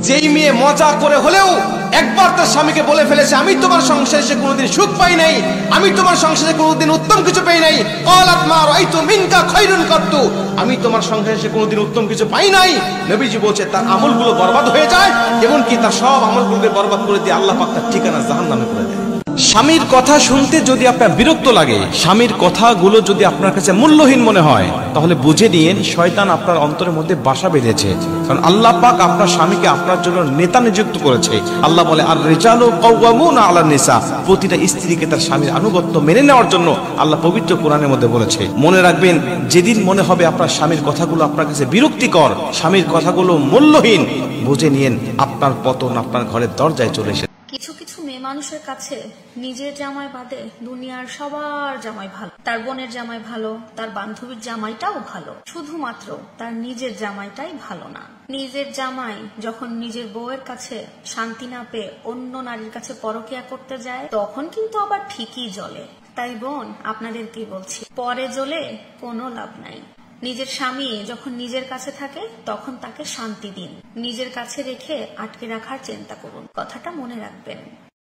যেই মেয়ে মজা করে হলেও একবার তার স্বামীকে বলে ফেলেছে আমি তোমার সংসারে এসে কোনোদিন সুখ পাই নাই, আমি তোমার সংসারে কোনোদিন উত্তম কিছু পাই নাই, ক্বালাত মা রাআইতু মিনকা খায়রুন কাত্তু, আমি তোমার সংসারে এসে কোনোদিন উত্তম কিছু পাই নাই, নবীজি বলছে তার আমলগুলো বরবাদ হয়ে যায়, এমনকি তার সব আমলগুলোকে বরবাদ করে দিয়ে আল্লাহ পাক তার ঠিকানা জাহান্নামে করে দেয়। স্বামীর কথা শুনতে যদি আপনার বিরক্ত লাগে, স্বামীর কথাগুলো যদি আপনার কাছে মূল্যহীন মনে হয়, তাহলে বুঝে নিন শয়তান আপনার অন্তরের মধ্যে বাসা বেঁধেছে। কারণ আল্লাহ পাক আপনার স্বামীকে আপনার জন্য নেতা নিযুক্ত করেছে। আল্লাহ বলে আর রিজালু কাওয়ামুনা আলান নিসা, প্রতিটা স্ত্রীকে তার স্বামীর আনুগত্য মেনে নেওয়ার জন্য আল্লাহ পবিত্র কোরআনের মধ্যে বলেছে। মনে রাখবেন, যেদিন মনে হবে আপনার স্বামীর কথাগুলো আপনার কাছে বিরক্তিকর, স্বামীর কথাগুলো মূল্যহীন, বুঝে নিন আপনার পতন আপনার ঘরের দরজায় চলে এসেছে। কিছু কিছু মেয়ে মানুষের কাছে নিজের জামাই বাদে দুনিয়ার সবার জামাই ভালো, তার বোনের জামাই ভালো, তার বান্ধবীর জামাইটাও ভালো, শুধুমাত্র তার নিজের জামাইটাই ভালো না। নিজের জামাই যখন নিজের বউয়ের কাছে শান্তি না পেয়ে অন্য নারীর কাছে পরকিয়া করতে যায়, তখন কিন্তু আবার ঠিকই জ্বলে। তাই বোন, আপনাদেরকে বলছি, পরে জ্বলে কোনো লাভ নাই। নিজের স্বামী যখন নিজের কাছে থাকে তখন তাকে শান্তি দিন, নিজের কাছে রেখে আটকে রাখার চিন্তা করুন। কথাটা মনে রাখবেন।